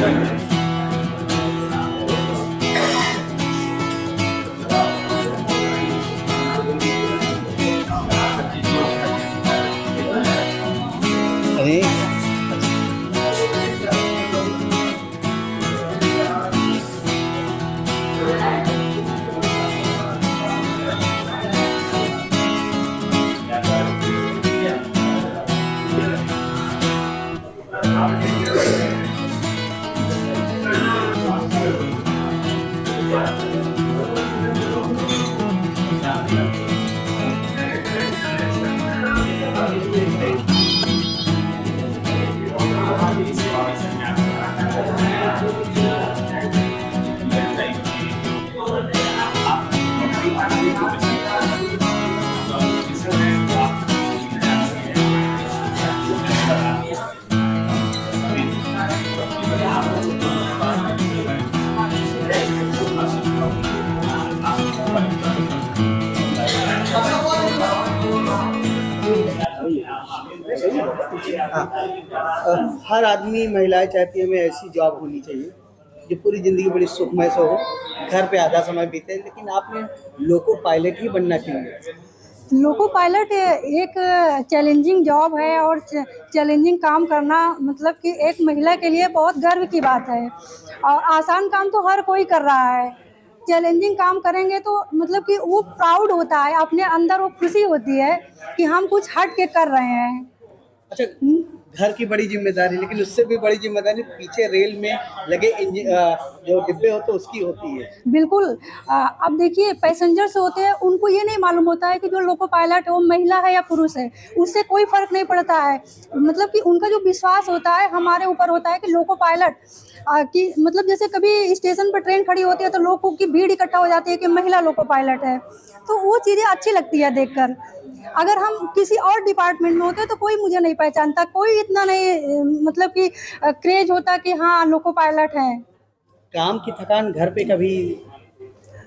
अरे हाँ, हर आदमी महिलाएं चाहती है हमें ऐसी जॉब होनी चाहिए जो पूरी ज़िंदगी बड़ी सुखमय से हो, घर पे आधा समय बीते, लेकिन आपने लोको पायलट ही बनना चाहिए। लोको पायलट एक चैलेंजिंग जॉब है और चैलेंजिंग काम करना मतलब कि एक महिला के लिए बहुत गर्व की बात है। और आसान काम तो हर कोई कर रहा है, चैलेंजिंग काम करेंगे तो मतलब कि वो प्राउड होता है, अपने अंदर वो खुशी होती है कि हम कुछ हट के कर रहे हैं। अच्छा, घर की बड़ी जिम्मेदारी, लेकिन उससे भी बड़ी जिम्मेदारी पीछे रेल में लगे जो डिब्बे होते उसकी होती है। बिल्कुल। अब देखिए पैसेंजर्स होते हैं, उनको ये नहीं मालूम होता है कि जो लोको पायलट है वो महिला है या पुरुष है, उससे कोई फर्क नहीं पड़ता है। मतलब कि उनका जो विश्वास होता है हमारे ऊपर होता है कि लोको पायलट कि मतलब जैसे कभी स्टेशन पर ट्रेन खड़ी होती है तो लोगों की भीड़ इकट्ठा हो जाती है कि महिला लोको पायलट है, तो वो चीज़ें अच्छी लगती है देखकर। अगर हम किसी और डिपार्टमेंट में होते तो कोई मुझे नहीं पहचानता, कोई इतना नहीं मतलब कि क्रेज होता कि हाँ लोको पायलट है। काम की थकान घर पे कभी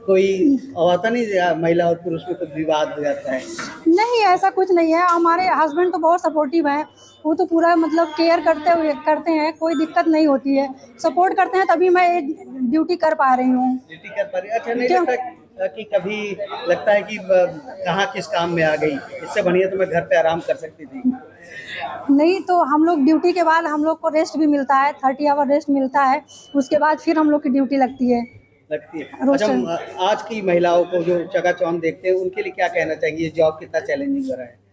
कोई आता नहीं, महिला और पुरुष में कुछ विवाद हो जाता है? नहीं, ऐसा कुछ नहीं है। हमारे हस्बैंड तो बहुत सपोर्टिव हैं, वो तो पूरा मतलब केयर करते हैं, कोई दिक्कत नहीं होती है, सपोर्ट करते हैं, तभी मैं ड्यूटी कर पा रही हूँ। ड्यूटी कर पा रही है। अच्छा, नहीं लगता कि कभी लगता है कि कहाँ किस काम में आ गई, इससे बढ़िया तो मैं घर पे आराम कर सकती थी? नहीं, तो हम लोग ड्यूटी के बाद हम लोग को रेस्ट भी मिलता है, 30 आवर रेस्ट मिलता है, उसके बाद फिर हम लोग की ड्यूटी लगती है। अच्छा, आज की महिलाओं को जो चकाचौंध देखते हैं उनके लिए क्या कहना चाहिए? जॉब कितना चैलेंजिंग हो रहा है?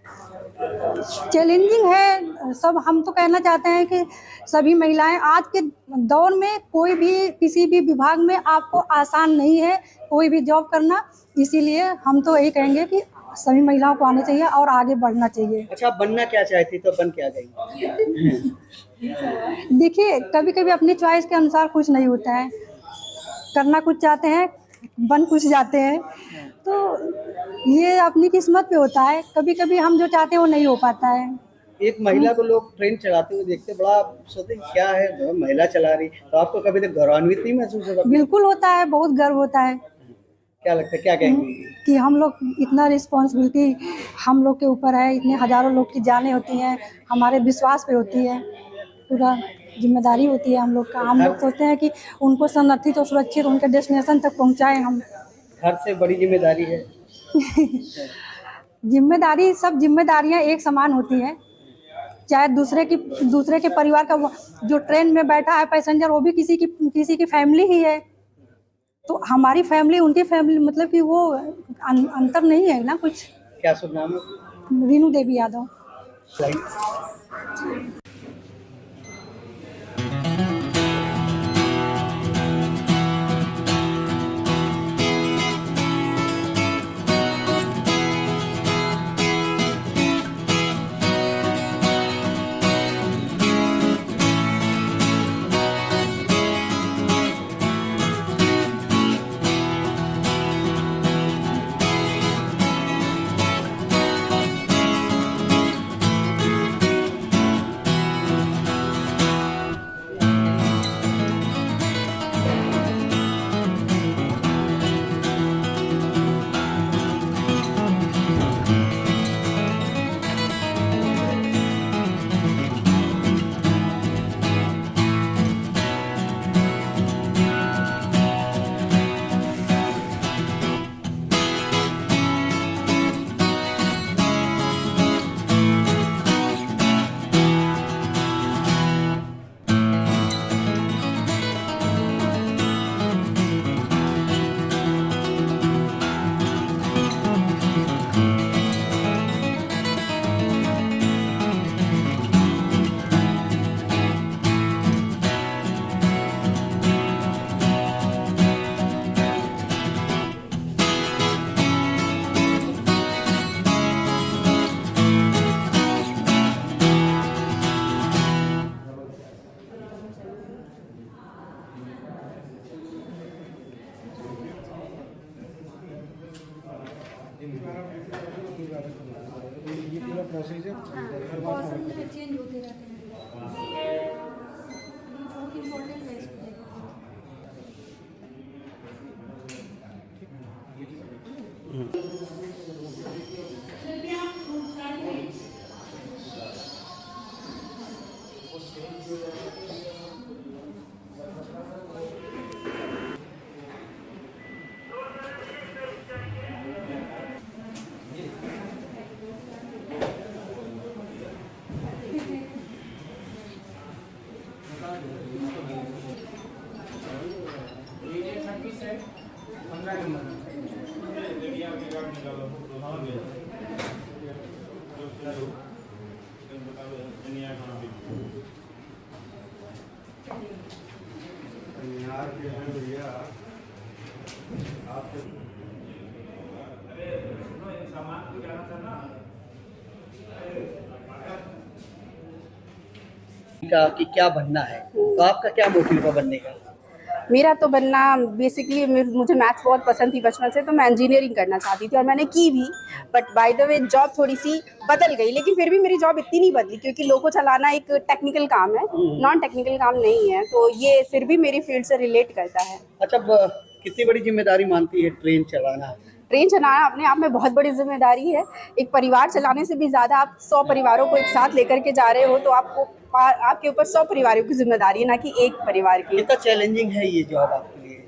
चैलेंजिंग है सब। हम तो कहना चाहते हैं कि सभी महिलाएं आज के दौर में कोई भी किसी भी विभाग में आपको आसान नहीं है कोई भी जॉब करना, इसीलिए हम तो यही कहेंगे कि सभी महिलाओं को आना चाहिए और आगे बढ़ना चाहिए। अच्छा, आप बनना क्या चाहती तो बन क्या गई? देखिए कभी कभी अपनी चॉइस के अनुसार कुछ नहीं होता है, करना कुछ चाहते हैं बन कुछ जाते हैं, तो ये अपनी किस्मत पे होता है। कभी कभी हम जो चाहते हैं वो नहीं हो पाता है। एक महिला को लोग ट्रेन चलाते हुए देखते, बड़ा सोचते क्या है महिला चला रही, तो आपको कभी तक गौरवान्वित नहीं महसूस होता? बिल्कुल होता है, बहुत गर्व होता है। क्या लगता है, क्या कहेंगे कि हम लोग इतना रिस्पॉन्सिबिलिटी हम लोग के ऊपर है, इतने हज़ारों लोग की जानें होती हैं, हमारे विश्वास पे होती है, पूरा जिम्मेदारी होती है हम लोग का। हम लोग सोचते हैं कि उनको संरक्षित और सुरक्षित उनके डेस्टिनेशन तक पहुंचाएं हम। घर से बड़ी जिम्मेदारी है। जिम्मेदारी, सब जिम्मेदारियां एक समान होती हैं, चाहे दूसरे के परिवार का जो ट्रेन में बैठा है पैसेंजर वो भी किसी की फैमिली ही है, तो हमारी फैमिली उनकी फैमिली मतलब कि वो अंतर नहीं है ना कुछ। क्या शुभ नाम है? रीनू देवी यादव। मौसम में चेंज होते रहते हैं, ये बहुत इम्पोर्टेंट है इसको देखना। का कि क्या बनना है, तो आपका क्या मोटिव है बनने का? मेरा तो बनना बेसिकली मुझे मैथ्स बहुत पसंद थी बचपन से, तो मैं इंजीनियरिंग करना चाहती थी और मैंने की भी। But by the way job थोड़ी सी बदल गई, लेकिन फिर भी मेरी जॉब इतनी नहीं बदली क्योंकि लोगों को चलाना एक टेक्निकल काम है, नॉन टेक्निकल काम नहीं है, तो ये फिर भी मेरी फील्ड से रिलेट करता है। अच्छा, कितनी बड़ी जिम्मेदारी मानती है ट्रेन चलाना? ट्रेन चलाना अपने आप में बहुत बड़ी जिम्मेदारी है। एक परिवार चलाने से भी ज़्यादा, आप 100 परिवारों को एक साथ लेकर के जा रहे हो, तो आपके ऊपर 100 परिवारों की जिम्मेदारी है, ना कि एक परिवार की। कितना चैलेंजिंग है ये जॉब आपके लिए?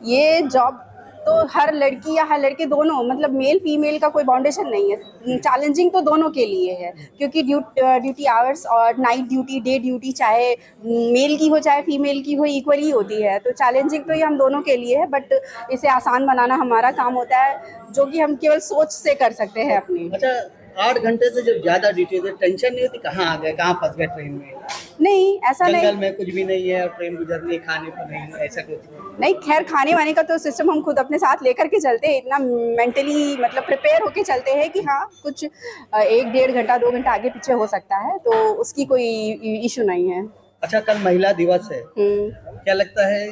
ये जॉब तो हर लड़की या हर लड़के दोनों, मतलब मेल फीमेल का कोई बाउंडेशन नहीं है, चैलेंजिंग तो दोनों के लिए है क्योंकि ड्यूटी आवर्स और नाइट ड्यूटी, डे ड्यूटी चाहे मेल की हो चाहे फीमेल की हो इक्वली होती है, तो चैलेंजिंग तो ये हम दोनों के लिए है। बट इसे आसान बनाना हमारा काम होता है, जो कि हम केवल सोच से कर सकते हैं अपनी। अच्छा, 8 घंटे से जब ज़्यादा ड्यूटी है, टेंशन नहीं होती कहाँ आ गए, कहाँ फंस गए ट्रेन में? नहीं, ऐसा नहीं। जंगल में कुछ भी नहीं है और ट्रेन गुजर रही है, खाने को नहीं है, ऐसा कुछ नहीं। खैर, खाने वाने का तो सिस्टम हम खुद अपने साथ लेकर के चलते हैं, इतना मेंटली मतलब प्रिपेयर होके चलते हैं कि हाँ कुछ 1-1.5 घंटा 2 घंटा आगे पीछे हो सकता है, तो उसकी कोई इशू नहीं है। अच्छा, कल महिला दिवस है, क्या लगता है?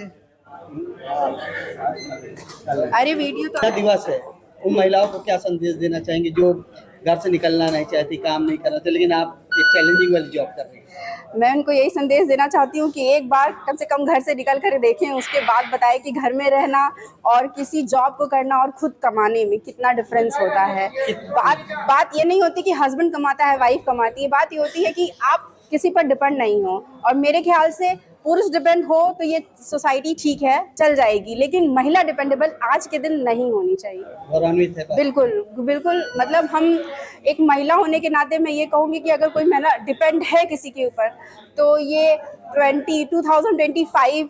अरे वीडियो तो महिला दिवस है, उन महिलाओं को क्या संदेश देना चाहेंगे जो घर से निकलना नहीं चाहती, काम नहीं करना चाहती, लेकिन आप एक चैलेंजिंग वाली जॉब कर रही हैं? मैं उनको यही संदेश देना चाहती हूँ कि एक बार कम से कम घर से निकल कर देखें, उसके बाद बताएं कि घर में रहना और किसी जॉब को करना और खुद कमाने में कितना डिफरेंस होता है। बात ये नहीं होती कि हस्बैंड कमाता है वाइफ कमाती है, बात ये होती है कि आप किसी पर डिपेंड नहीं हो। और मेरे ख्याल से पुरुष डिपेंड हो तो ये सोसाइटी ठीक है, चल जाएगी, लेकिन महिला डिपेंडेबल आज के दिन नहीं होनी चाहिए। गौरवान्वित है। बिल्कुल बिल्कुल, मतलब हम एक महिला होने के नाते मैं ये कहूँगी कि अगर कोई महिला डिपेंड है किसी के ऊपर, तो ये 2025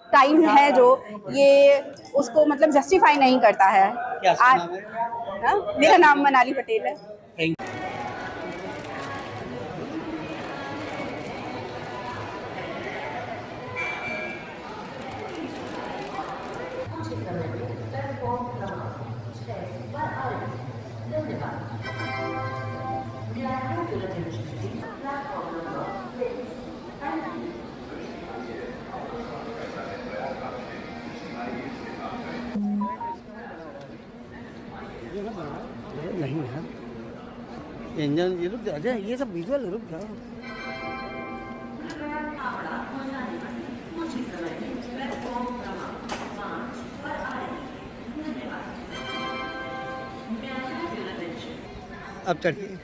टाइम है जो ये उसको मतलब जस्टिफाई नहीं करता है। क्या नाम है? हाँ, मेरा नाम मनाली पटेल है। Thank you. नहीं है इंजन, ये रुक जाओ, ये सब विजुअल रुक जाओ। अब चढ़िए।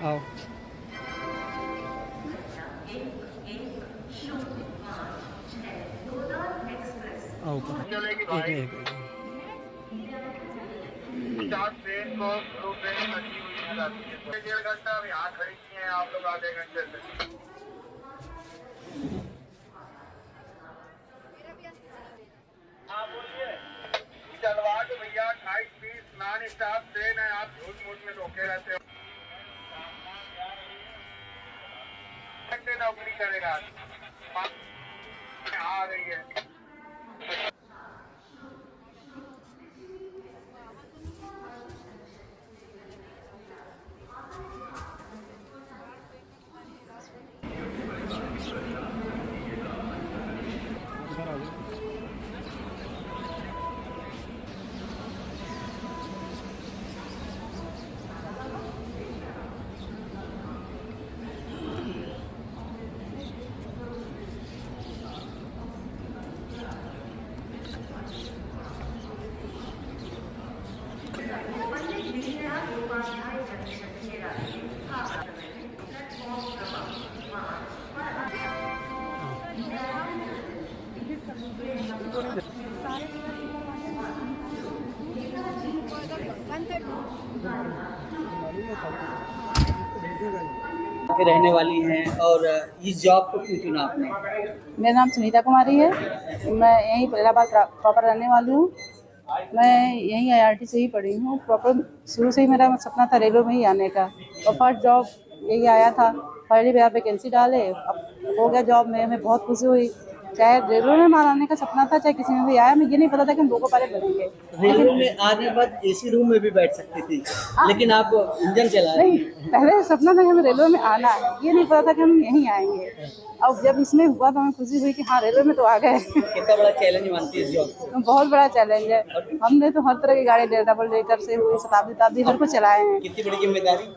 आओ। एक ट्रेन को ट्रेन अच्छी हुई जाती है, 1.5 घंटा अब यहाँ खड़ी की हैं आप लोग, आधे घंटे से। हाँ बोलिए, चलवाट भैया 28-20 नॉन स्टॉप ट्रेन है, आप झूठ मूठ में रोके रहते हो। घंटे नौकरी करेगा, आ रही है। के रहने वाली हैं और इस जॉब को क्यों चुना आपने? मेरा नाम सुनीता कुमारी है। मैं यहीं इलाहाबाद प्रॉपर रहने वाली हूँ। मैं यहीं IRT से ही पढ़ी हूँ। प्रॉपर शुरू से ही मेरा सपना था रेलवे में ही आने का, और फर्स्ट जॉब यही आया था। पहली बार वैकेंसी डाले, अब हो गया जॉब में। हमें बहुत खुशी हुई। चाहे रेलवे में हमारा आने का सपना था, चाहे किसी में भी आया, मुझे नहीं पता था कि हम लोको पायलट बनेंगे। रेलवे में आने के बाद AC रूम में भी बैठ सकती थी, लेकिन आप इंजन चला रही नहीं, हैं। पहले सपना था कि हमें रेलवे में आना है, ये नहीं पता था कि हम यहीं आएंगे। अब जब इसमें हुआ तो हमें खुशी हुई कि हाँ रेलवे में तो आ गए। कितना बड़ा चैलेंज मानती है इस जॉब को? बहुत बड़ा चैलेंज है। हमने तो हर तरह की गाड़ी डबल डेकर से हुई, शताब्दी हर को चलाए हैं। कितनी बड़ी जिम्मेदारी?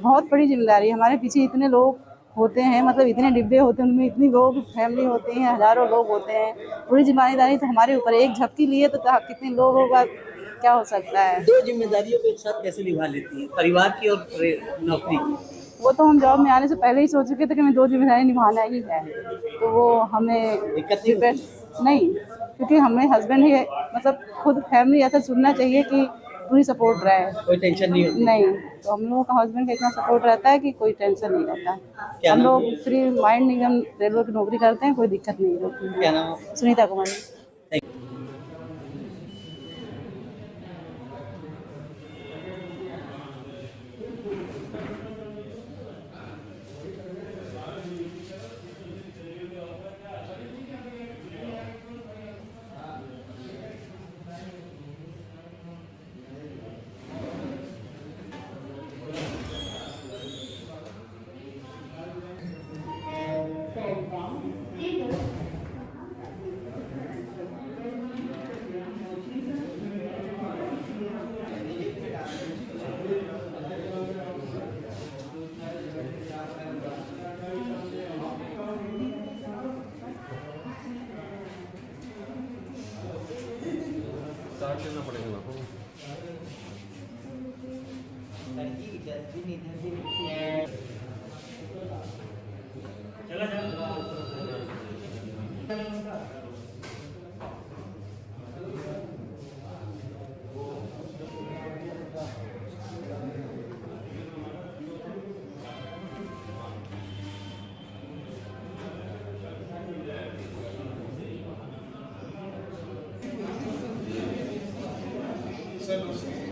बहुत बड़ी जिम्मेदारी। हमारे पीछे इतने लोग होते हैं, मतलब इतने डिब्बे होते हैं, उनमें इतनी लोग फैमिली होती हैं, हजारों लोग होते हैं। पूरी जिम्मेदारी तो हमारे ऊपर। एक झपकी लिए तो कितने लोग होगा, क्या हो सकता है। दो जिम्मेदारियों को एक साथ कैसे निभा लेती है, परिवार की और नौकरी की? वो तो हम जॉब में आने से पहले ही सोच चुके थे कि हमें 2 जिम्मेदारी निभाना ही है, तो वो हमें दिक्कत नहीं होती? नहीं, क्योंकि हमें हस्बैंड ही मतलब खुद फैमिली ऐसा चुनना चाहिए कि पूरी सपोर्ट रहे, कोई टेंशन नहीं होती? नहीं। तो हम लोगों का हस्बैंड का इतना सपोर्ट रहता है कि कोई टेंशन नहीं रहता है। हम लोग फ्री माइंड एकदम रेलवे की नौकरी करते हैं, कोई दिक्कत नहीं होती। क्या नाम है? सुनीता कुमारी। Sir,